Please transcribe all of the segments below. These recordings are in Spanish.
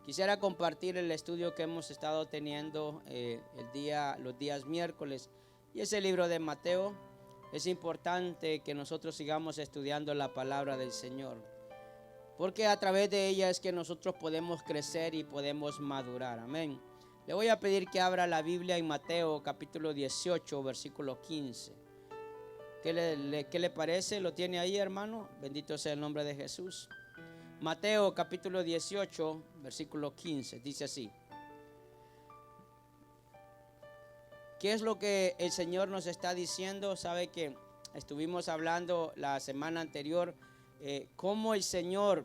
Quisiera compartir el estudio que hemos estado teniendo los días miércoles, y ese libro de Mateo. Es importante que nosotros sigamos estudiando la palabra del Señor, porque a través de ella es que nosotros podemos crecer y podemos madurar. Amén. Le voy a pedir que abra la Biblia en Mateo capítulo 18, versículo 15. ¿Qué le parece? ¿Lo tiene ahí, hermano? Bendito sea el nombre de Jesús. Mateo capítulo 18, versículo 15, dice así. ¿Qué es lo que el Señor nos está diciendo? Sabe que estuvimos hablando la semana anterior cómo el Señor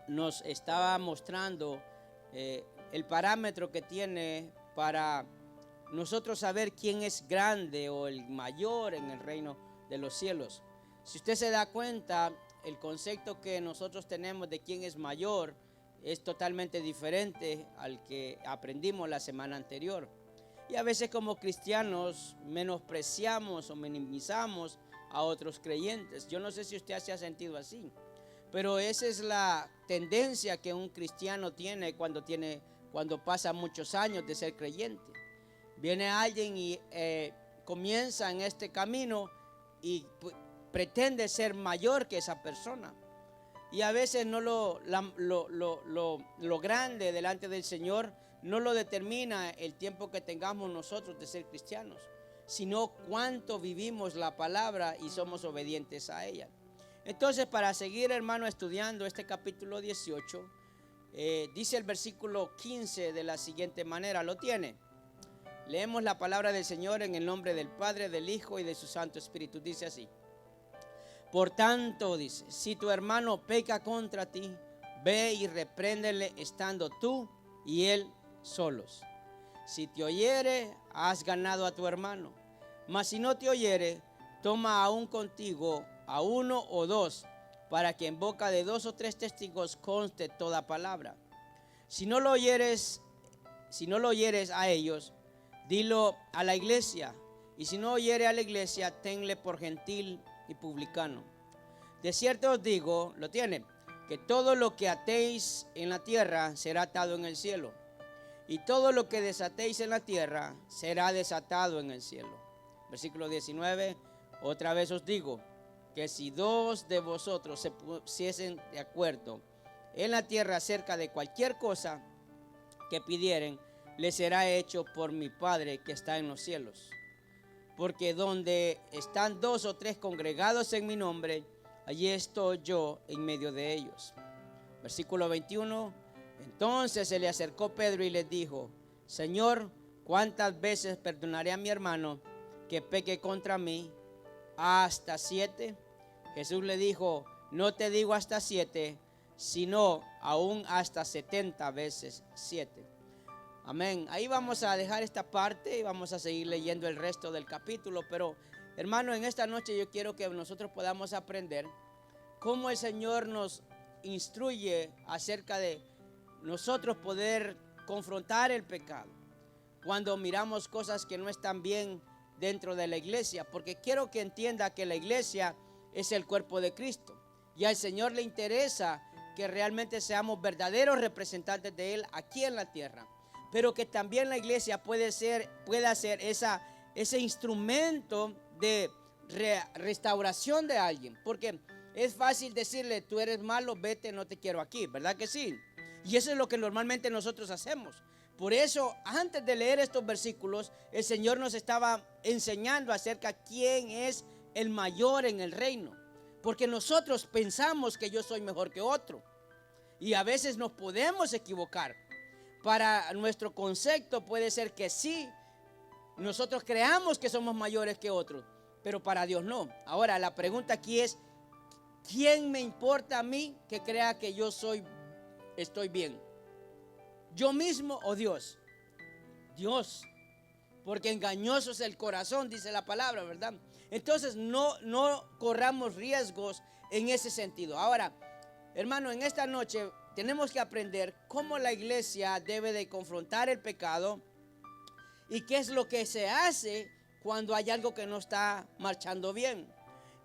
nos estaba mostrando el parámetro que tiene para nosotros saber quién es grande o el mayor en el reino de los cielos. Si usted se da cuenta, el concepto que nosotros tenemos de quién es mayor es totalmente diferente al que aprendimos la semana anterior. Y a veces como cristianos menospreciamos o minimizamos a otros creyentes. Yo no sé si usted se ha sentido así, pero esa es la tendencia que un cristiano tiene cuando pasa muchos años de ser creyente. Viene alguien y comienza en este camino y pretende ser mayor que esa persona. Y a veces no lo grande delante del Señor no lo determina el tiempo que tengamos nosotros de ser cristianos, sino cuánto vivimos la palabra y somos obedientes a ella. Entonces, para seguir, hermano, estudiando este capítulo 18, dice el versículo 15 de la siguiente manera. ¿Lo tiene? Leemos la palabra del Señor en el nombre del Padre, del Hijo y de su Santo Espíritu. Dice así: por tanto, dice, si tu hermano peca contra ti, ve y repréndele estando tú y él solos. Si te oyere, has ganado a tu hermano. Mas si no te oyere, toma aún contigo a uno o dos, para que en boca de 2 o 3 testigos conste toda palabra. Si no lo oyeres a ellos, dilo a la iglesia. Y si no oyere a la iglesia, tenle por gentil y publicano. De cierto os digo, lo tienen, que todo lo que atéis en la tierra será atado en el cielo, y todo lo que desatéis en la tierra será desatado en el cielo. Versículo 19, otra vez os digo, que si 2 de vosotros se pusiesen de acuerdo en la tierra acerca de cualquier cosa que pidieren, les será hecho por mi Padre que está en los cielos. Porque donde están 2 o 3 congregados en mi nombre, allí estoy yo en medio de ellos. Versículo 21. Entonces se le acercó Pedro y le dijo: Señor, ¿cuántas veces perdonaré a mi hermano que peque contra mí? ¿Hasta 7? Jesús le dijo: no te digo hasta 7, sino aún hasta 70 veces 7. Amén. Ahí vamos a dejar esta parte y vamos a seguir leyendo el resto del capítulo. Pero, hermano, en esta noche yo quiero que nosotros podamos aprender cómo el Señor nos instruye acerca de nosotros poder confrontar el pecado cuando miramos cosas que no están bien dentro de la iglesia. Porque quiero que entienda que la iglesia es el cuerpo de Cristo, y al Señor le interesa que realmente seamos verdaderos representantes de Él aquí en la tierra, pero que también la iglesia pueda ser ese instrumento de restauración de alguien. Porque es fácil decirle: tú eres malo, vete, no te quiero aquí, ¿verdad que sí? Y eso es lo que normalmente nosotros hacemos. Por eso, antes de leer estos versículos, el Señor nos estaba enseñando acerca de quién es el mayor en el reino. Porque nosotros pensamos que yo soy mejor que otro, y a veces nos podemos equivocar. Para nuestro concepto puede ser que sí, nosotros creamos que somos mayores que otros, pero para Dios no. Ahora la pregunta aquí es: ¿quién me importa a mí que crea que yo estoy bien? ¿Yo mismo o Dios? Dios, porque engañoso es el corazón, dice la palabra, ¿verdad? Entonces no corramos riesgos en ese sentido. Ahora, hermano, en esta noche tenemos que aprender cómo la iglesia debe de confrontar el pecado y qué es lo que se hace cuando hay algo que no está marchando bien.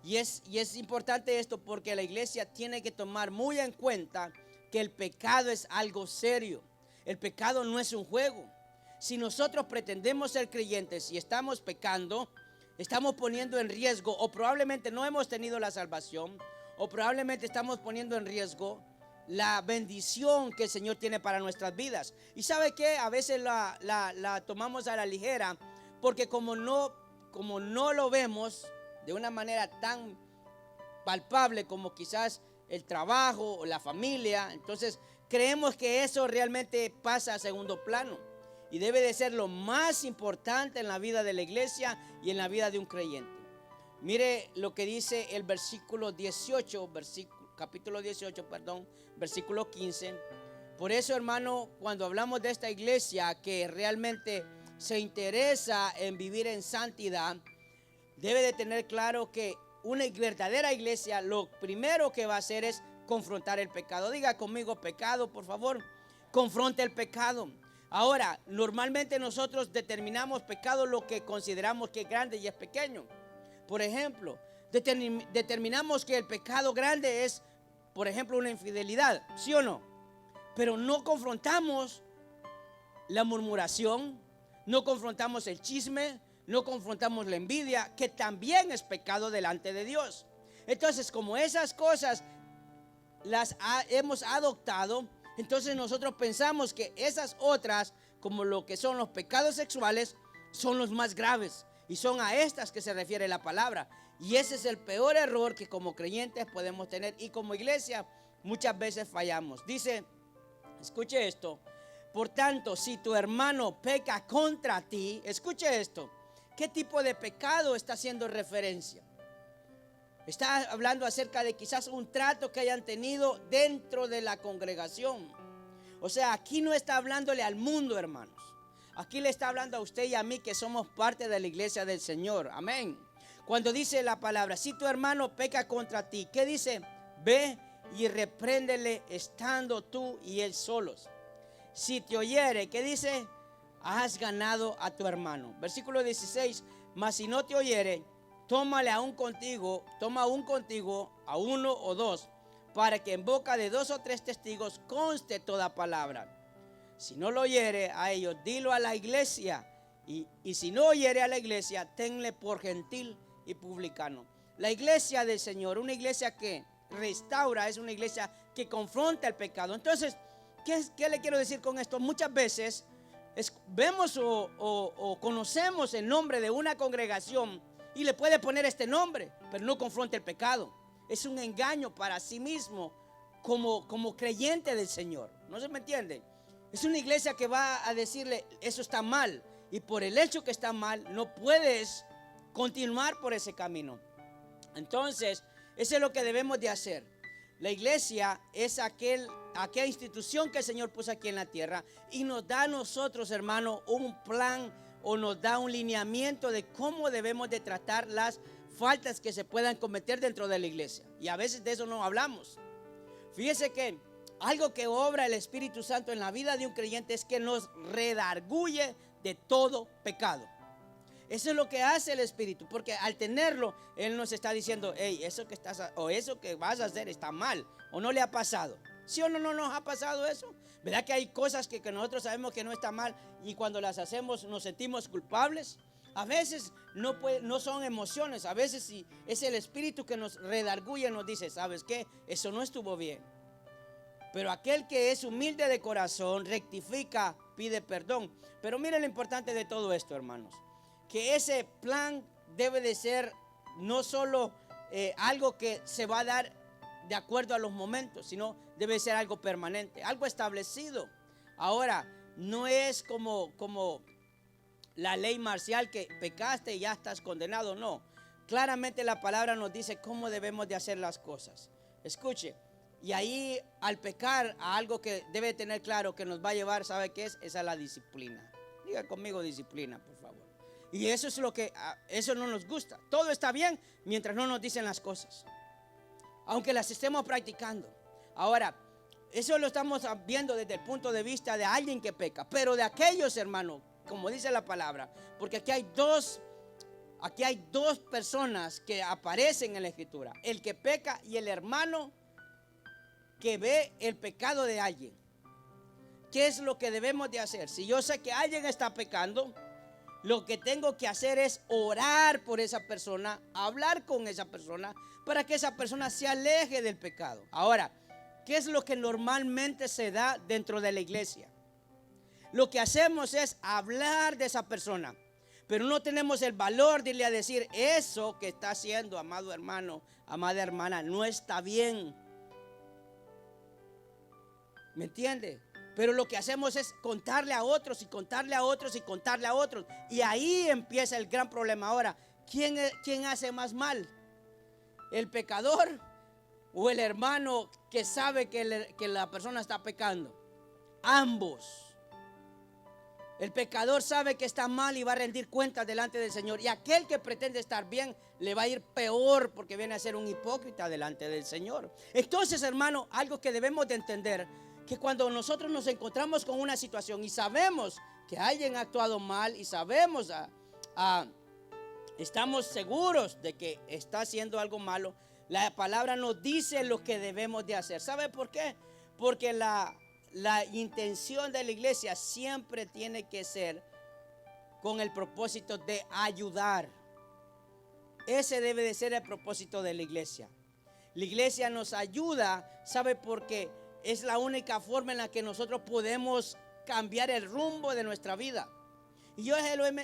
Y es importante esto porque la iglesia tiene que tomar muy en cuenta que el pecado es algo serio. El pecado no es un juego. Si nosotros pretendemos ser creyentes y estamos pecando, estamos poniendo en riesgo, o probablemente no hemos tenido la salvación, o probablemente estamos poniendo en riesgo la bendición que el Señor tiene para nuestras vidas. Y ¿sabe qué? A veces la tomamos a la ligera, porque como no lo vemos de una manera tan palpable como quizás el trabajo o la familia, entonces creemos que eso realmente pasa a segundo plano. Y debe de ser lo más importante en la vida de la iglesia y en la vida de un creyente. Mire lo que dice el versículo 18, capítulo 18, versículo 15. Por eso, hermano, cuando hablamos de esta iglesia que realmente se interesa en vivir en santidad, debe de tener claro que una verdadera iglesia lo primero que va a hacer es confrontar el pecado. Diga conmigo pecado, por favor. Confronte el pecado. Ahora, normalmente nosotros determinamos pecado lo que consideramos que es grande y es pequeño. Por ejemplo, determinamos que el pecado grande es, por ejemplo, una infidelidad, ¿sí o no? Pero no confrontamos la murmuración, no confrontamos el chisme, no confrontamos la envidia, que también es pecado delante de Dios. Entonces, como esas cosas las hemos adoptado, entonces nosotros pensamos que esas otras, como lo que son los pecados sexuales, son los más graves. Y son a estas que se refiere la palabra. Y ese es el peor error que como creyentes podemos tener. Y como iglesia muchas veces fallamos. Dice, escuche esto. Por tanto, si tu hermano peca contra ti, escuche esto. ¿Qué tipo de pecado está haciendo referencia? Está hablando acerca de quizás un trato que hayan tenido dentro de la congregación. O sea, aquí no está hablándole al mundo, hermanos. Aquí le está hablando a usted y a mí que somos parte de la iglesia del Señor. Amén. Cuando dice la palabra, si tu hermano peca contra ti, ¿qué dice? Ve y repréndele estando tú y él solos. Si te oyere, ¿qué dice? Has ganado a tu hermano. Versículo 16, mas si no te oyere, toma aún contigo a uno o dos, para que en boca de 2 o 3 testigos conste toda palabra. Si no lo oyere a ellos, dilo a la iglesia. Y si no oyere a la iglesia, tenle por gentil y publicano. La iglesia del Señor, una iglesia que restaura, es una iglesia que confronta el pecado. Entonces, ¿qué le quiero decir con esto? Muchas veces vemos o conocemos el nombre de una congregación y le puede poner este nombre, pero no confronta el pecado. Es un engaño para sí mismo como creyente del Señor. ¿No se me entiende? Es una iglesia que va a decirle, eso está mal. Y por el hecho que está mal, no puedes continuar por ese camino. Entonces, eso es lo que debemos de hacer. La iglesia es aquella institución que el Señor puso aquí en la tierra y nos da a nosotros, hermano, un plan o nos da un lineamiento de cómo debemos de tratar las faltas que se puedan cometer dentro de la iglesia. Y a veces de eso no hablamos. Fíjese que algo que obra el Espíritu Santo en la vida de un creyente es que nos redarguye de todo pecado. Eso es lo que hace el Espíritu, porque al tenerlo, Él nos está diciendo, hey, eso que estás o eso que vas a hacer está mal, o no le ha pasado. ¿Sí o no nos ha pasado eso? ¿Verdad que hay cosas que nosotros sabemos que no está mal y cuando las hacemos nos sentimos culpables? A veces no son emociones, a veces sí, es el Espíritu que nos redarguye y nos dice, ¿sabes qué? Eso no estuvo bien. Pero aquel que es humilde de corazón, rectifica, pide perdón. Pero miren lo importante de todo esto, hermanos. Que ese plan debe de ser no solo algo que se va a dar de acuerdo a los momentos, sino debe ser algo permanente, algo establecido. Ahora, no es como la ley marcial que pecaste y ya estás condenado, no. Claramente la palabra nos dice cómo debemos de hacer las cosas. Escuche. Y ahí al pecar a algo que debe tener claro que nos va a llevar, ¿sabe qué es? Esa es la disciplina. Diga conmigo disciplina, por favor. Y eso es lo que, eso no nos gusta. Todo está bien mientras no nos dicen las cosas, aunque las estemos practicando. Ahora, eso lo estamos viendo desde el punto de vista de alguien que peca, pero de aquellos, hermanos, como dice la palabra, porque aquí hay dos personas que aparecen en la Escritura, el que peca y el hermano que ve el pecado de alguien, ¿qué es lo que debemos de hacer? Si yo sé que alguien está pecando, lo que tengo que hacer es orar por esa persona, hablar con esa persona, para que esa persona se aleje del pecado. Ahora, ¿qué es lo que normalmente se da dentro de la iglesia? Lo que hacemos es hablar de esa persona, pero no tenemos el valor de irle a decir: eso que está haciendo, amado hermano, amada hermana, no está bien. ¿Me entiende? Pero lo que hacemos es contarle a otros y contarle a otros y contarle a otros. Y ahí empieza el gran problema. Ahora, ¿quién hace más mal? ¿El pecador o el hermano que sabe que la persona está pecando? Ambos. El pecador sabe que está mal y va a rendir cuentas delante del Señor. Y aquel que pretende estar bien le va a ir peor, porque viene a ser un hipócrita delante del Señor. Entonces, hermano, algo que debemos de entender, que cuando nosotros nos encontramos con una situación y sabemos que alguien ha actuado mal y sabemos, estamos seguros de que está haciendo algo malo, la palabra nos dice lo que debemos de hacer. ¿Sabe por qué? Porque la intención de la iglesia siempre tiene que ser con el propósito de ayudar. Ese debe de ser el propósito de la iglesia. La iglesia nos ayuda, ¿sabe por qué? Es la única forma en la que nosotros podemos cambiar el rumbo de nuestra vida. Y yo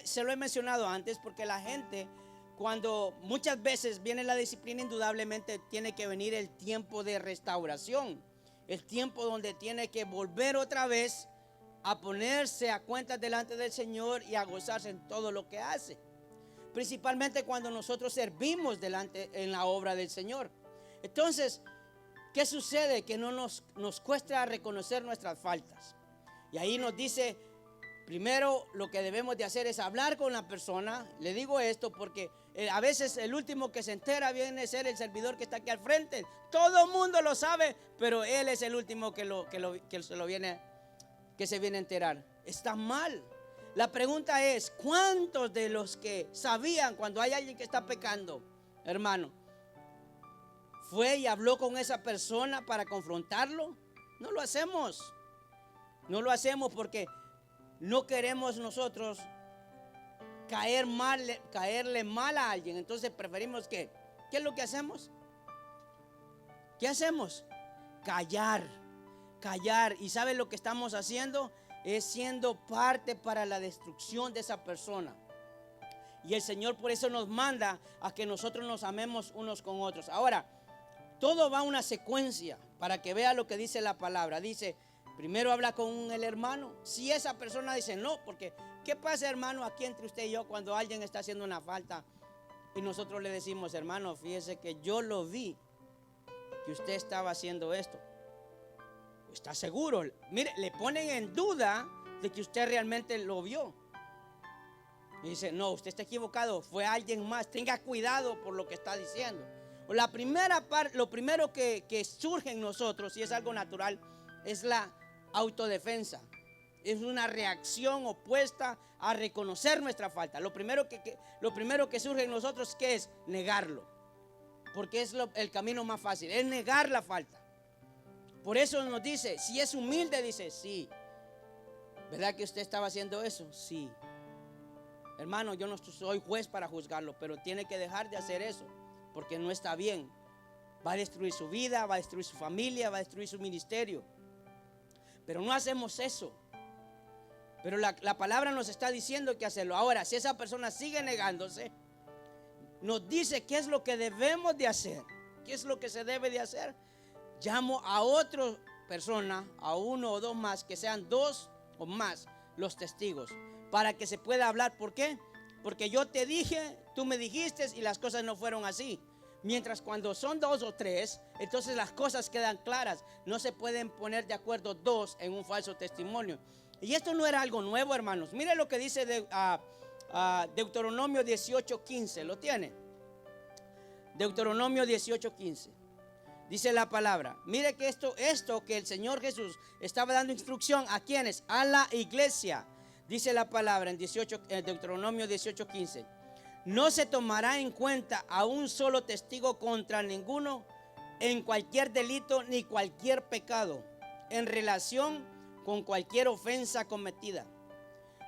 se lo he mencionado antes, porque la gente, cuando muchas veces viene la disciplina, indudablemente tiene que venir el tiempo de restauración, el tiempo donde tiene que volver otra vez a ponerse a cuentas delante del Señor y a gozarse en todo lo que hace, principalmente cuando nosotros servimos en la obra del Señor. Entonces, ¿qué sucede? Que no nos cuesta reconocer nuestras faltas. Y ahí nos dice, primero lo que debemos de hacer es hablar con la persona. Le digo esto porque a veces el último que se entera viene a ser el servidor que está aquí al frente. Todo el mundo lo sabe, pero él es el último que se viene a enterar. Está mal. La pregunta es, ¿cuántos de los que sabían cuando hay alguien que está pecando, hermano, fue y habló con esa persona para confrontarlo? No lo hacemos. No lo hacemos porque no queremos nosotros caerle mal a alguien. Entonces preferimos ¿qué es lo que hacemos? ¿Qué hacemos? Callar. ¿Y saben lo que estamos haciendo? Es siendo parte para la destrucción de esa persona. Y el Señor por eso nos manda a que nosotros nos amemos unos con otros. Ahora, todo va a una secuencia para que vea lo que dice la palabra. Dice, primero habla con el hermano. Si esa persona dice no, porque ¿qué pasa, hermano, aquí entre usted y yo cuando alguien está haciendo una falta y nosotros le decimos: hermano, fíjese que yo lo vi que usted estaba haciendo esto? ¿Está seguro? Mire, le ponen en duda de que usted realmente lo vio. Y dice: no, usted está equivocado, fue alguien más, tenga cuidado por lo que está diciendo. La primera parte, lo primero que surge en nosotros, y es algo natural, es la autodefensa. Es una reacción opuesta a reconocer nuestra falta. Lo primero que surge en nosotros, ¿qué es? Negarlo. Porque es el camino más fácil, es negar la falta. Por eso nos dice, si es humilde, dice: sí. ¿Verdad que usted estaba haciendo eso? Sí. Hermano, yo no soy juez para juzgarlo, pero tiene que dejar de hacer eso, porque no está bien. Va a destruir su vida, va a destruir su familia, va a destruir su ministerio. Pero no hacemos eso. Pero la palabra nos está diciendo que hacerlo. Ahora, si esa persona sigue negándose, nos dice qué es lo que debemos de hacer. ¿Qué es lo que se debe de hacer? Llamo a otra persona, a uno o dos más, que sean dos o más los testigos, para que se pueda hablar. ¿Por qué? Porque yo te dije, tú me dijiste y las cosas no fueron así. Mientras cuando son dos o tres, entonces las cosas quedan claras. No se pueden poner de acuerdo dos en un falso testimonio. Y esto no era algo nuevo, hermanos. Mire lo que dice Deuteronomio 18:15. ¿Lo tiene? Deuteronomio 18:15. Dice la palabra. Mire que esto que el Señor Jesús estaba dando instrucción a quienes, a la iglesia. Dice la palabra en Deuteronomio 18:15. No se tomará en cuenta a un solo testigo contra ninguno, en cualquier delito ni cualquier pecado en relación con cualquier ofensa cometida.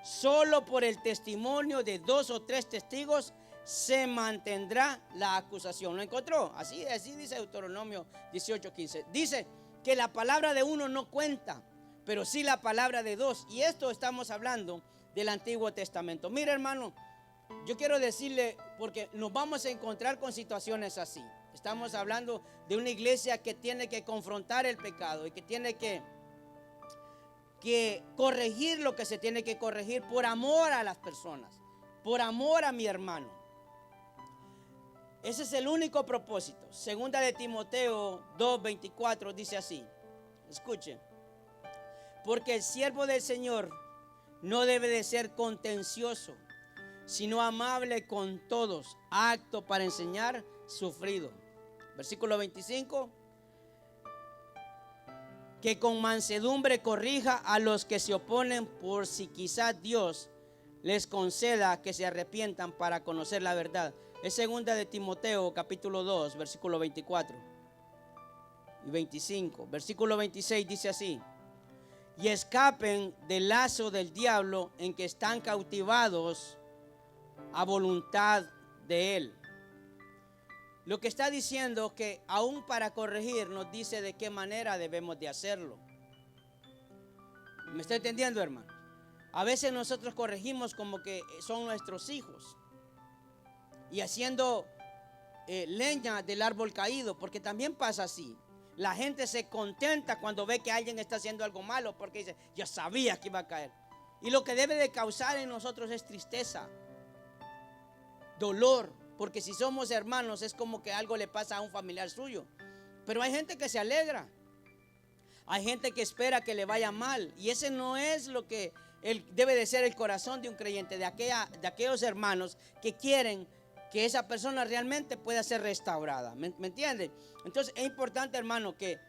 Solo por el testimonio de 2 o 3 testigos se mantendrá la acusación. ¿Lo encontró? Así dice Deuteronomio 18:15. Dice que la palabra de uno no cuenta, pero sí la palabra de 2. Y esto estamos hablando del Antiguo Testamento. Mira, hermano, yo quiero decirle, porque nos vamos a encontrar con situaciones así. Estamos hablando de una iglesia que tiene que confrontar el pecado y que tiene que corregir lo que se tiene que corregir por amor a las personas, por amor a mi hermano. Ese es el único propósito. Segunda de Timoteo 2:24 dice así. Escuche. Porque el siervo del Señor no debe de ser contencioso, sino amable con todos, apto para enseñar, sufrido. Versículo 25. Que con mansedumbre corrija a los que se oponen, por si quizás Dios les conceda que se arrepientan para conocer la verdad. Es segunda de Timoteo capítulo 2 versículo 24 y 25. Versículo 26 dice así: y escapen del lazo del diablo en que están cautivados a voluntad de él. Lo que está diciendo que aún para corregir nos dice de qué manera debemos de hacerlo. ¿Me está entendiendo, hermano? A veces nosotros corregimos como que son nuestros hijos y haciendo leña del árbol caído, porque también pasa así. La gente se contenta cuando ve que alguien está haciendo algo malo, porque dice, yo sabía que iba a caer. Y lo que debe de causar en nosotros es tristeza, dolor, porque si somos hermanos es como que algo le pasa a un familiar suyo. Pero hay gente que se alegra, hay gente que espera que le vaya mal, y ese no es lo que debe de ser el corazón de un creyente, de aquellos hermanos que quieren que esa persona realmente pueda ser restaurada. ¿Me entiende? Entonces es importante, hermano, que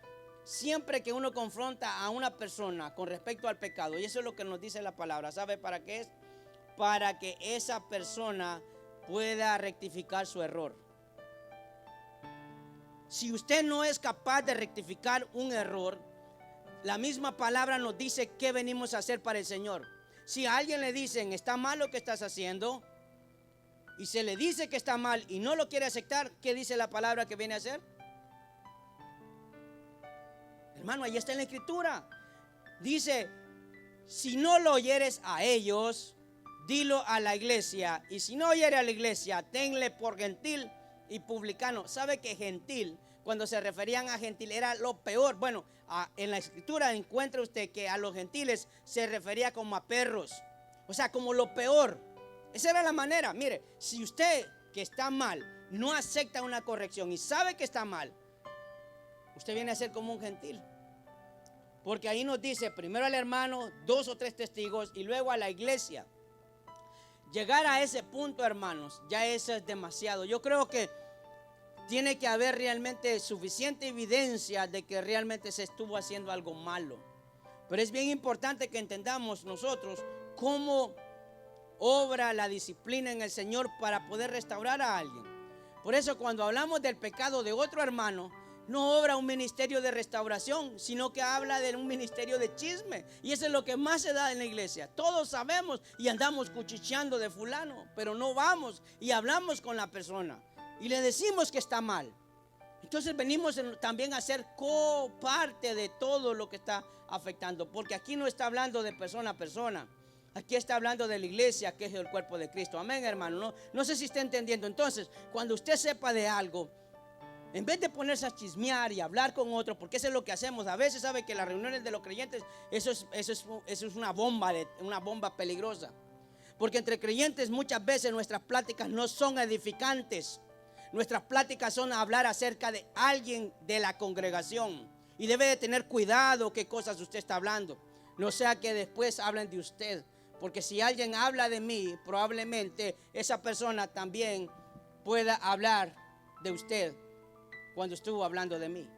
siempre que uno confronta a una persona con respecto al pecado, y eso es lo que nos dice la palabra, ¿sabe para qué es? Para que esa persona pueda rectificar su error. Si usted no es capaz de rectificar un error, la misma palabra nos dice qué venimos a hacer para el Señor. Si a alguien le dicen, está mal lo que estás haciendo, y se le dice que está mal y no lo quiere aceptar, ¿qué dice la palabra que viene a hacer? Hermano, ahí está en la escritura. Dice, si no lo oyeres a ellos, dilo a la iglesia. Y si no oyere a la iglesia, tenle por gentil y publicano. ¿Sabe que gentil, cuando se referían a gentil, era lo peor? Bueno, en la escritura encuentra usted que a los gentiles se refería como a perros. O sea, como lo peor. Esa era la manera. Mire, si usted que está mal no acepta una corrección y sabe que está mal, usted viene a ser como un gentil. Porque ahí nos dice primero al hermano, 2 o 3 testigos, y luego a la iglesia. Llegar a ese punto, hermanos, ya eso es demasiado. Yo creo que tiene que haber realmente suficiente evidencia de que realmente se estuvo haciendo algo malo. Pero es bien importante que entendamos nosotros cómo obra la disciplina en el Señor para poder restaurar a alguien. Por eso cuando hablamos del pecado de otro hermano, no obra un ministerio de restauración, sino que habla de un ministerio de chisme. Y eso es lo que más se da en la iglesia. Todos sabemos y andamos cuchicheando de fulano, pero no vamos y hablamos con la persona y le decimos que está mal. Entonces venimos también a ser parte de todo lo que está afectando, porque aquí no está hablando de persona a persona. Aquí está hablando de la iglesia, que es el cuerpo de Cristo. Amén, hermano. No sé si está entendiendo. Entonces, cuando usted sepa de algo, en vez de ponerse a chismear y hablar con otros, porque eso es lo que hacemos. A veces sabe que las reuniones de los creyentes, eso es una bomba peligrosa. Porque entre creyentes muchas veces nuestras pláticas no son edificantes. Nuestras pláticas son hablar acerca de alguien de la congregación. Y debe de tener cuidado qué cosas usted está hablando. No sea que después hablen de usted. Porque si alguien habla de mí, probablemente esa persona también pueda hablar de usted cuando estuvo hablando de mí.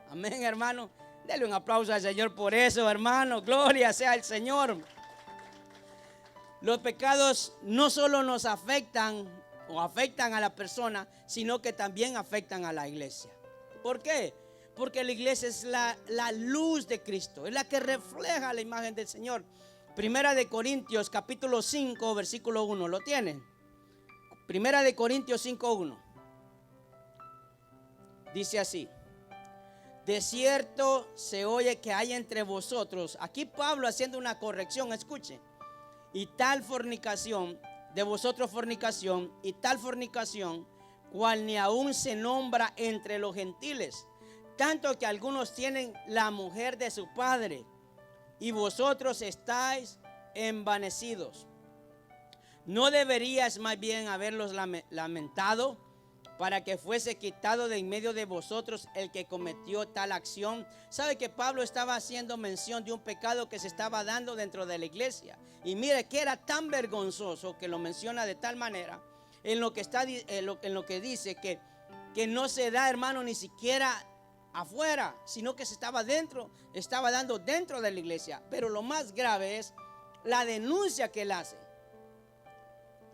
Amén, hermano. Dele un aplauso al Señor por eso, hermano. Gloria sea al Señor. Los pecados no solo nos afectan o afectan a la persona, sino que también afectan a la iglesia. ¿Por qué? Porque la iglesia es la luz de Cristo, es la que refleja la imagen del Señor. Primera de Corintios capítulo 5 versículo 1, ¿lo tienen? Primera de Corintios 5:1. Dice así: de cierto se oye que hay entre vosotros, aquí Pablo haciendo una corrección, escuche, y tal fornicación, de vosotros fornicación, y tal fornicación, cual ni aún se nombra entre los gentiles, tanto que algunos tienen la mujer de su padre, y vosotros estáis envanecidos. ¿No deberías más bien haberlos lamentado para que fuese quitado de en medio de vosotros el que cometió tal acción? ¿Sabe que Pablo estaba haciendo mención de un pecado que se estaba dando dentro de la iglesia? Y mire que era tan vergonzoso que lo menciona de tal manera en lo que dice que no se da, hermano, ni siquiera afuera, sino que se estaba dando dentro de la iglesia. Pero lo más grave es la denuncia que él hace,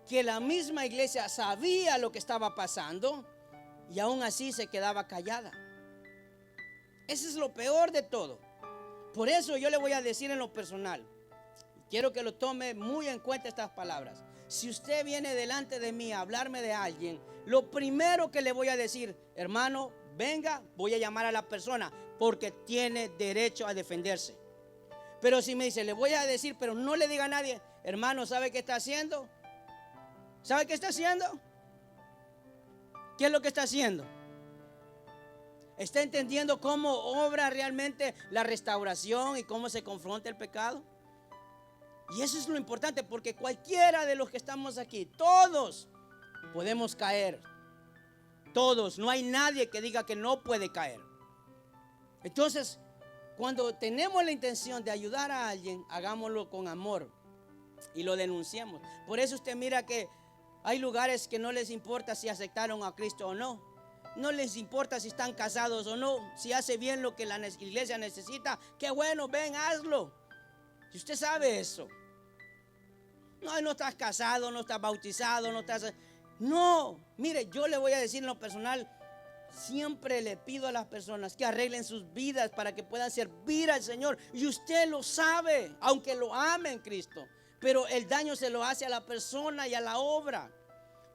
que la misma iglesia sabía lo que estaba pasando y aún así se quedaba callada. Eso es lo peor de todo. Por eso yo le voy a decir en lo personal, quiero que lo tome muy en cuenta estas palabras. Si usted viene delante de mí a hablarme de alguien, lo primero que le voy a decir: hermano, venga, voy a llamar a la persona porque tiene derecho a defenderse. Pero si me dice, le voy a decir, pero no le diga a nadie, hermano, ¿sabe qué está haciendo? ¿Sabe qué está haciendo? ¿Qué es lo que está haciendo? ¿Está entendiendo cómo obra realmente la restauración y cómo se confronta el pecado? Y eso es lo importante, porque cualquiera de los que estamos aquí, todos podemos caer. Todos, no hay nadie que diga que no puede caer. Entonces, cuando tenemos la intención de ayudar a alguien, hagámoslo con amor y lo denunciemos. Por eso usted mira que hay lugares que no les importa si aceptaron a Cristo o no. No les importa si están casados o no. Si hace bien lo que la iglesia necesita, qué bueno, ven, hazlo. Si usted sabe eso. No estás casado, no estás bautizado, no estás... No, mire, yo le voy a decir en lo personal, siempre le pido a las personas que arreglen sus vidas para que puedan servir al Señor. Y usted lo sabe, aunque lo ame en Cristo. Pero el daño se lo hace a la persona y a la obra.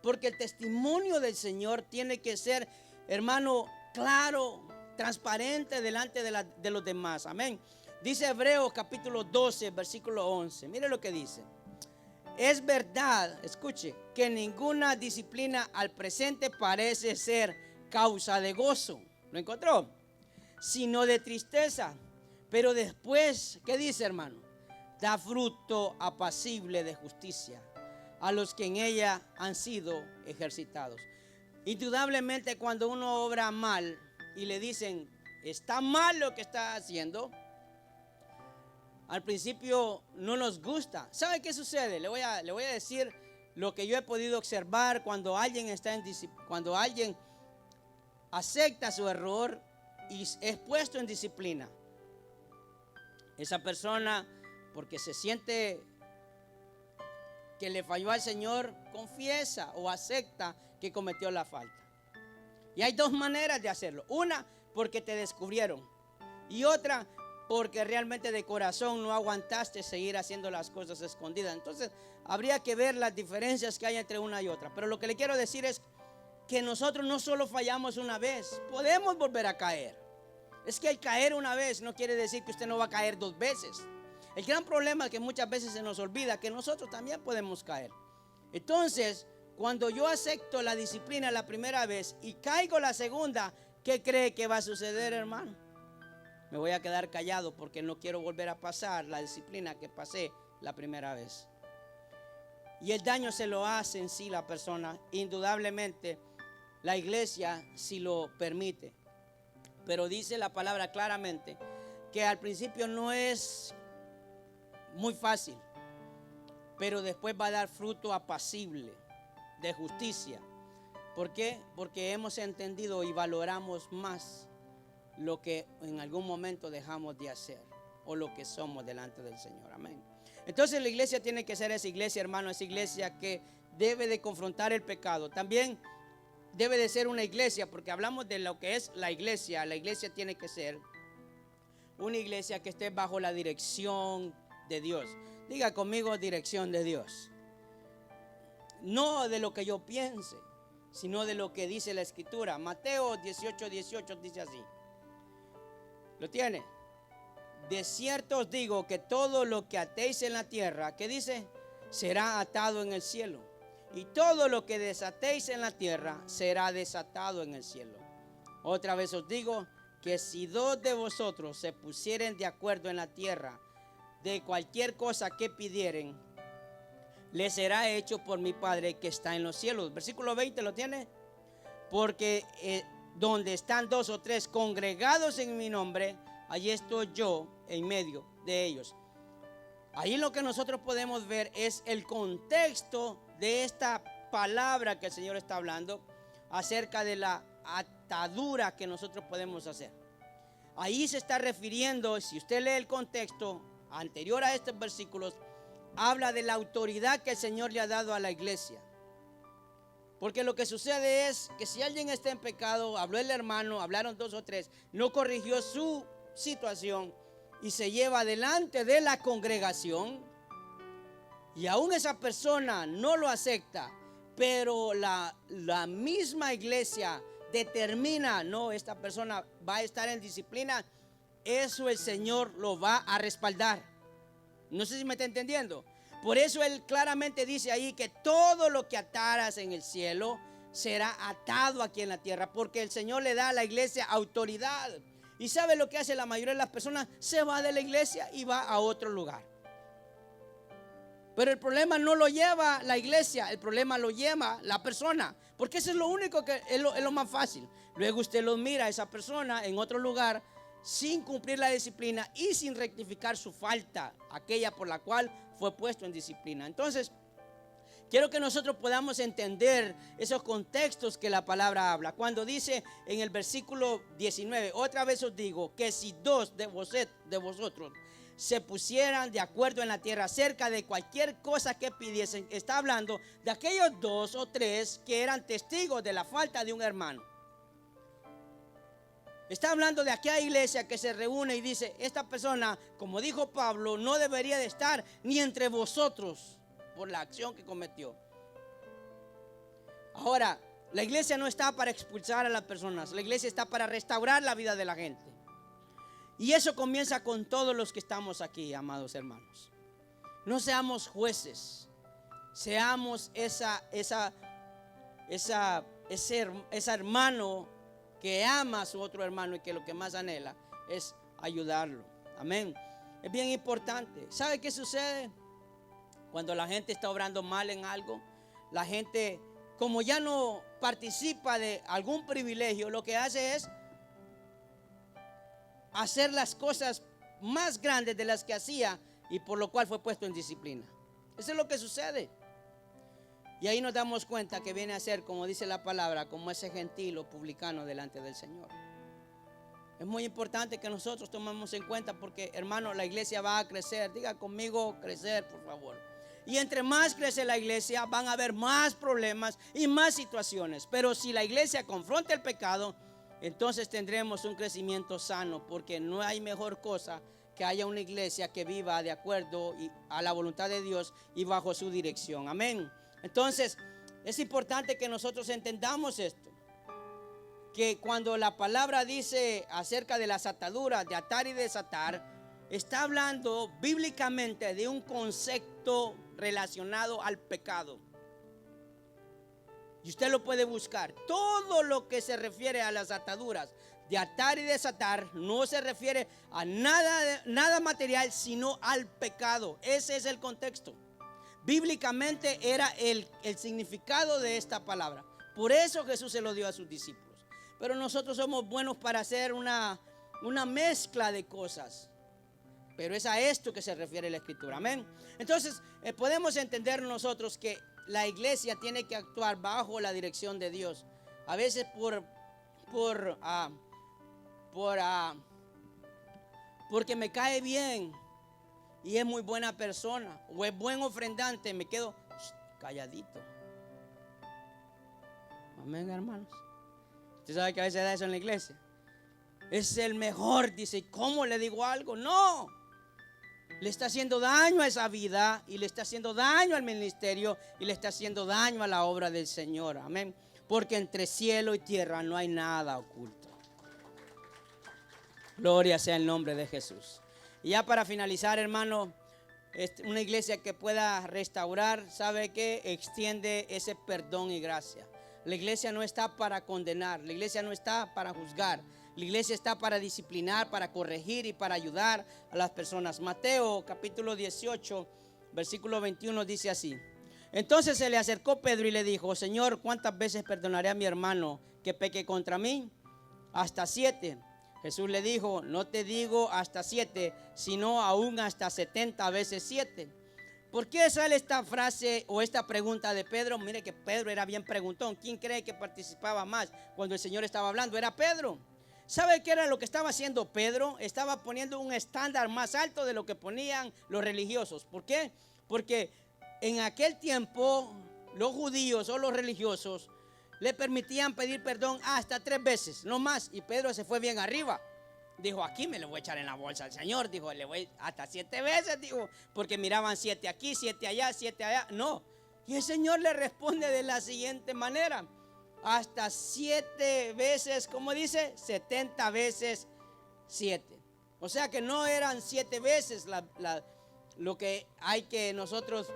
Porque el testimonio del Señor tiene que ser, hermano, claro, transparente delante de los demás. Amén. Dice Hebreos capítulo 12, versículo 11. Mire lo que dice. Es verdad, escuche, que ninguna disciplina al presente parece ser causa de gozo. ¿Lo encontró? Sino de tristeza. Pero después, ¿qué dice, hermano? Da fruto apacible de justicia a los que en ella han sido ejercitados. Indudablemente, cuando uno obra mal y le dicen, está mal lo que está haciendo, al principio no nos gusta. ¿Sabe qué sucede? Le voy a decir lo que yo he podido observar cuando alguien cuando alguien acepta su error y es puesto en disciplina. Esa persona, porque se siente que le falló al Señor, confiesa o acepta que cometió la falta. Y hay dos maneras de hacerlo. Una, porque te descubrieron. Y otra, porque realmente de corazón no aguantaste seguir haciendo las cosas escondidas. Entonces, habría que ver las diferencias que hay entre una y otra. Pero lo que le quiero decir es que nosotros no solo fallamos una vez, podemos volver a caer. Es que el caer una vez no quiere decir que usted no va a caer dos veces. El gran problema es que muchas veces se nos olvida que nosotros también podemos caer. Entonces, cuando yo acepto la disciplina la primera vez y caigo la segunda, ¿qué cree que va a suceder, hermano? Me voy a quedar callado porque no quiero volver a pasar la disciplina que pasé la primera vez. Y el daño se lo hace en sí la persona, indudablemente la iglesia si lo permite. Pero dice la palabra claramente que al principio no es muy fácil, pero después va a dar fruto apacible de justicia. ¿Por qué? Porque hemos entendido y valoramos más lo que en algún momento dejamos de hacer o lo que somos delante del Señor. Amén. Entonces la iglesia tiene que ser esa iglesia, hermano, esa iglesia que debe de confrontar el pecado. También debe de ser una iglesia, porque hablamos de lo que es la iglesia tiene que ser una iglesia que esté bajo la dirección de Dios. Diga conmigo, dirección de Dios. No de lo que yo piense, sino de lo que dice la Escritura. Mateo 18:18 dice así. ¿Lo tiene? De cierto os digo que todo lo que atéis en la tierra, ¿qué dice? Será atado en el cielo. Y todo lo que desatéis en la tierra será desatado en el cielo. Otra vez os digo que si dos de vosotros se pusieren de acuerdo en la tierra de cualquier cosa que pidieren, les será hecho por mi Padre que está en los cielos. Versículo 20, ¿lo tiene? Porque donde están dos o tres congregados en mi nombre, allí estoy yo en medio de ellos. Ahí lo que nosotros podemos ver es el contexto de esta palabra que el Señor está hablando acerca de la atadura que nosotros podemos hacer. Ahí se está refiriendo, si usted lee el contexto anterior a estos versículos, habla de la autoridad que el Señor le ha dado a la iglesia. Porque lo que sucede es que si alguien está en pecado, habló el hermano, hablaron dos o tres, no corrigió su situación y se lleva delante de la congregación, y aún esa persona no lo acepta, pero la misma iglesia determina, no, esta persona va a estar en disciplina, eso el Señor lo va a respaldar. No sé si me está entendiendo. Por eso Él claramente dice ahí que todo lo que ataras en el cielo será atado aquí en la tierra, porque el Señor le da a la iglesia autoridad. ¿Y sabe lo que hace la mayoría de las personas? Se va de la iglesia y va a otro lugar. Pero el problema no lo lleva la iglesia, el problema lo lleva la persona, porque eso es lo único que es lo más fácil. Luego usted lo mira a esa persona en otro lugar sin cumplir la disciplina y sin rectificar su falta, aquella por la cual fue puesto en disciplina. Entonces, quiero que nosotros podamos entender esos contextos que la palabra habla. Cuando dice en el versículo 19, otra vez os digo que si dos de vosotros se pusieran de acuerdo en la tierra acerca de cualquier cosa que pidiesen, está hablando de aquellos dos o tres que eran testigos de la falta de un hermano. Está hablando de aquella iglesia que se reúne y dice, esta persona, como dijo Pablo, no debería de estar ni entre vosotros por la acción que cometió. Ahora, la iglesia no está para expulsar a las personas, la iglesia está para restaurar la vida de la gente. Y eso comienza con todos los que estamos aquí, amados hermanos. No seamos jueces, seamos ese hermano que ama a su otro hermano y que lo que más anhela es ayudarlo. Amén. Es bien importante. ¿Sabe qué sucede? Cuando la gente está obrando mal en algo, la gente, como ya no participa de algún privilegio, lo que hace es hacer las cosas más grandes de las que hacía y por lo cual fue puesto en disciplina. Eso es lo que sucede. Y ahí nos damos cuenta que viene a ser, como dice la palabra, como ese gentil o publicano delante del Señor. Es muy importante que nosotros tomemos en cuenta porque, hermano, la iglesia va a crecer. Diga conmigo, crecer, por favor. Y entre más crece la iglesia, van a haber más problemas y más situaciones. Pero si la iglesia confronta el pecado, entonces tendremos un crecimiento sano, porque no hay mejor cosa que haya una iglesia que viva de acuerdo a la voluntad de Dios y bajo su dirección. Amén. Entonces, es importante que nosotros entendamos esto, que cuando la palabra dice acerca de las ataduras, de atar y desatar, está hablando bíblicamente de un concepto relacionado al pecado. Y usted lo puede buscar. Todo lo que se refiere a las ataduras de atar y desatar no se refiere a nada material, sino al pecado. Ese es el contexto. Bíblicamente era el significado de esta palabra. Por eso Jesús se lo dio a sus discípulos. Pero nosotros somos buenos para hacer una mezcla de cosas. Pero es a esto que se refiere la Escritura. Amén. Entonces podemos entender nosotros que la iglesia tiene que actuar bajo la dirección de Dios. A veces porque me cae bien y es muy buena persona o es buen ofrendante, me quedo calladito. Amén, hermanos. Usted sabe que a veces da eso en la iglesia. Es el mejor, dice. ¿Cómo le digo algo? No. Le está haciendo daño a esa vida y le está haciendo daño al ministerio y le está haciendo daño a la obra del Señor. Amén. Porque entre cielo y tierra no hay nada oculto. Gloria sea el nombre de Jesús. Y ya para finalizar, hermano, una iglesia que pueda restaurar, ¿sabe qué? Extiende ese perdón y gracia. La iglesia no está para condenar, la iglesia no está para juzgar. La iglesia está para disciplinar, para corregir y para ayudar a las personas. Mateo capítulo 18, versículo 21 dice así. Entonces se le acercó Pedro y le dijo, Señor, ¿cuántas veces perdonaré a mi hermano que peque contra mí? Hasta 7. Jesús le dijo, no te digo hasta 7, sino aún hasta 70 veces 7. ¿Por qué sale esta frase o esta pregunta de Pedro? Mire que Pedro era bien preguntón. ¿Quién cree que participaba más cuando el Señor estaba hablando? Era Pedro. ¿Sabe qué era lo que estaba haciendo Pedro? Estaba poniendo un estándar más alto de lo que ponían los religiosos. ¿Por qué? Porque en aquel tiempo los judíos o los religiosos le permitían pedir perdón hasta 3 veces, no más. Y Pedro se fue bien arriba. Dijo, aquí me lo voy a echar en la bolsa al Señor. Dijo, le voy hasta 7 veces. Dijo, porque miraban 7 aquí, 7 allá, 7 allá. No. Y el Señor le responde de la siguiente manera. Hasta 7 veces, como dice, 70 veces 7. O sea que no eran 7 veces lo que hay que nosotros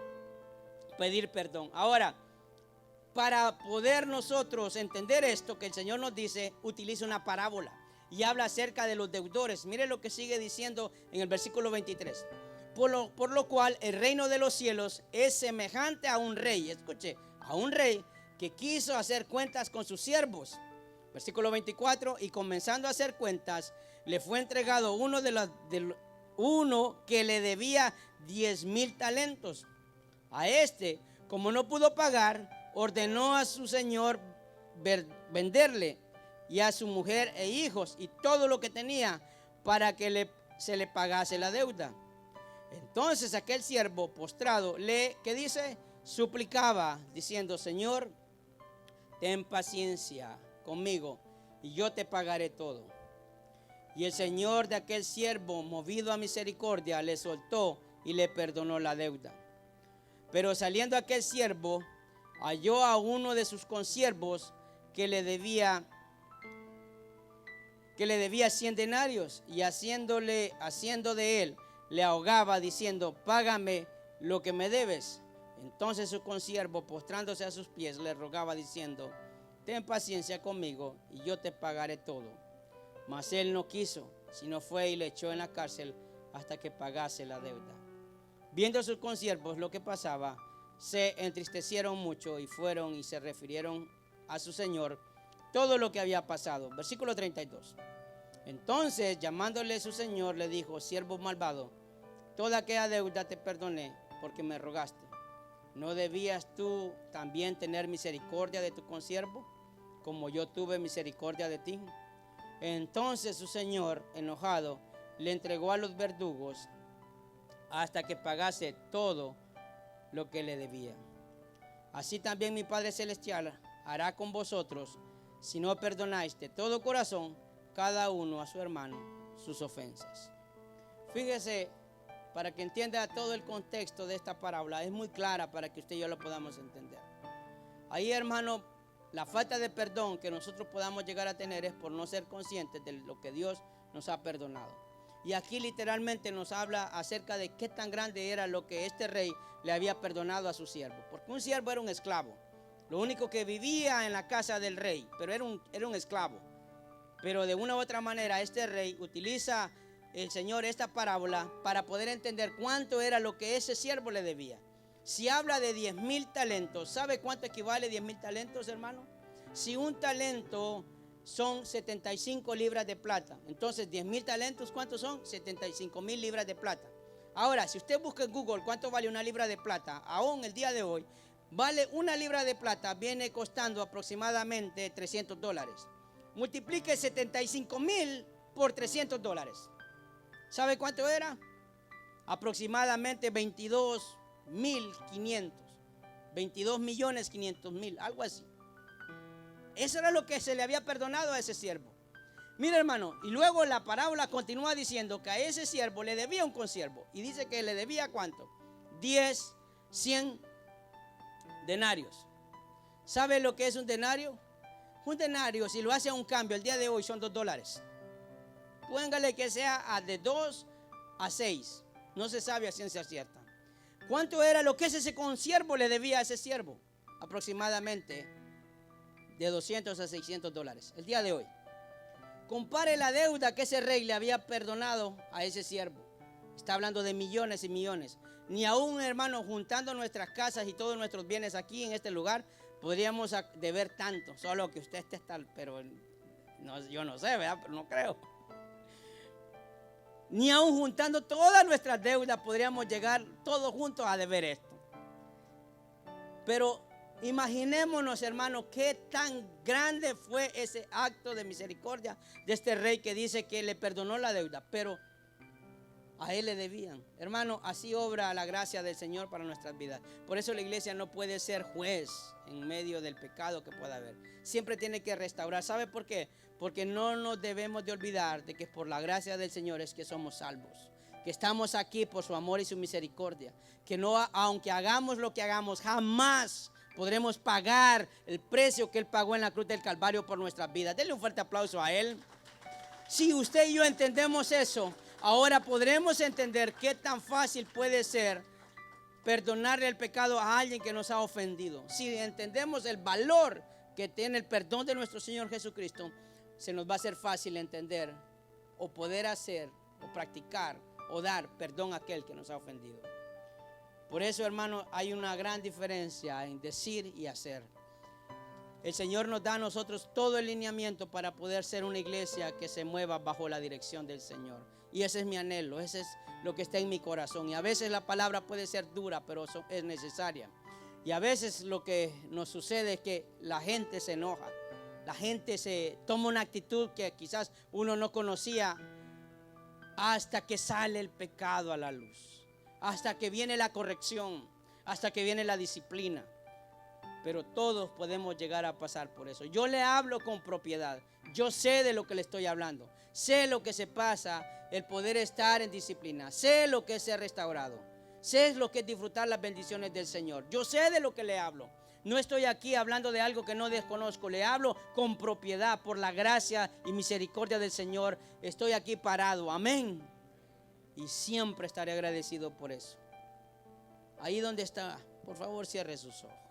pedir perdón. Ahora, para poder nosotros entender esto que el Señor nos dice, utiliza una parábola y habla acerca de los deudores. Mire lo que sigue diciendo en el versículo 23. Por lo cual el reino de los cielos es semejante a un rey. Escuche, a un rey que quiso hacer cuentas con sus siervos. Versículo 24, y comenzando a hacer cuentas, le fue entregado uno que le debía 10,000 talentos. A este, como no pudo pagar, ordenó a su señor venderle y a su mujer e hijos y todo lo que tenía para que se le pagase la deuda. Entonces aquel siervo postrado ¿qué dice? Suplicaba diciendo, Señor, ten paciencia conmigo y yo te pagaré todo. Y el señor de aquel siervo, movido a misericordia, le soltó y le perdonó la deuda. Pero saliendo aquel siervo, halló a uno de sus consiervos que le debía 100 denarios y haciendo de él, le ahogaba diciendo, págame lo que me debes. Entonces su consiervo, postrándose a sus pies, le rogaba diciendo, ten paciencia conmigo y yo te pagaré todo. Mas él no quiso, sino fue y le echó en la cárcel hasta que pagase la deuda. Viendo sus consiervos lo que pasaba, se entristecieron mucho y fueron y se refirieron a su señor todo lo que había pasado. Versículo 32. Entonces, llamándole su señor, le dijo, siervo malvado, toda aquella deuda te perdoné porque me rogaste. ¿No debías tú también tener misericordia de tu consiervo, como yo tuve misericordia de ti? Entonces su señor, enojado, le entregó a los verdugos hasta que pagase todo lo que le debía. Así también mi Padre Celestial hará con vosotros, si no perdonáis de todo corazón cada uno a su hermano sus ofensas. Fíjese, para que entienda todo el contexto de esta parábola, es muy clara para que usted y yo lo podamos entender. Ahí, hermano, la falta de perdón que nosotros podamos llegar a tener es por no ser conscientes de lo que Dios nos ha perdonado. Y aquí literalmente nos habla acerca de qué tan grande era lo que este rey le había perdonado a su siervo. Porque un siervo era un esclavo, lo único que vivía en la casa del rey, pero era un esclavo. Pero de una u otra manera este rey utiliza el Señor esta parábola para poder entender cuánto era lo que ese siervo le debía. Si habla de 10,000 talentos, ¿sabe cuánto equivale 10,000 talentos, hermano? Si un talento son 75 libras de plata, entonces 10,000 talentos, ¿cuántos son? 75,000 libras de plata. Ahora, si usted busca en Google cuánto vale una libra de plata, aún el día de hoy, vale una libra de plata, viene costando aproximadamente $300. Multiplique 75,000 por $300. ¿Sabe cuánto era? Aproximadamente 22,500,000, algo así. Eso era lo que se le había perdonado a ese siervo. Mira, hermano, y luego la parábola continúa diciendo que a ese siervo le debía un consiervo. Y dice que le debía ¿cuánto? 10, 100 denarios. ¿Sabe lo que es un denario? Un denario, si lo hace a un cambio el día de hoy, son $2. Póngale que sea de 2 a 6. No se sabe a ciencia cierta. ¿Cuánto era lo que ese consiervo le debía a ese siervo? Aproximadamente de $200 a $600 el día de hoy. Compare la deuda que ese rey le había perdonado a ese siervo. Está hablando de millones y millones. Ni aún, hermano, juntando nuestras casas y todos nuestros bienes aquí en este lugar, podríamos deber tanto. Solo que usted esté tal, pero no, yo no sé, ¿verdad? Pero no creo. Ni aún juntando todas nuestras deudas podríamos llegar todos juntos a deber esto. Pero imaginémonos, hermano, qué tan grande fue ese acto de misericordia de este rey que dice que le perdonó la deuda, pero a él le debían. Hermano, así obra la gracia del Señor para nuestras vidas. Por eso la iglesia no puede ser juez en medio del pecado que pueda haber. Siempre tiene que restaurar. ¿Sabe por qué? Porque no nos debemos de olvidar de que por la gracia del Señor es que somos salvos. Que estamos aquí por su amor y su misericordia. Que no, aunque hagamos lo que hagamos, jamás podremos pagar el precio que Él pagó en la cruz del Calvario por nuestras vidas. Denle un fuerte aplauso a Él. Si usted y yo entendemos eso, ahora podremos entender qué tan fácil puede ser perdonarle el pecado a alguien que nos ha ofendido. Si entendemos el valor que tiene el perdón de nuestro Señor Jesucristo, se nos va a ser fácil entender o poder hacer o practicar o dar perdón a aquel que nos ha ofendido. Por eso, hermano, hay una gran diferencia en decir y hacer. El Señor nos da a nosotros todo el lineamiento para poder ser una iglesia que se mueva bajo la dirección del Señor. Y ese es mi anhelo, ese es lo que está en mi corazón. Y a veces la palabra puede ser dura, pero es necesaria. Y a veces lo que nos sucede es que la gente se enoja. La gente se toma una actitud que quizás uno no conocía hasta que sale el pecado a la luz. Hasta que viene la corrección, hasta que viene la disciplina. Pero todos podemos llegar a pasar por eso. Yo le hablo con propiedad. Yo sé de lo que le estoy hablando. Sé lo que se pasa, el poder estar en disciplina. Sé lo que es ser restaurado. Sé lo que es disfrutar las bendiciones del Señor. Yo sé de lo que le hablo. No estoy aquí hablando de algo que no desconozco. Le hablo con propiedad por la gracia y misericordia del Señor. Estoy aquí parado. Amén. Y siempre estaré agradecido por eso. Ahí donde está, por favor, cierre sus ojos.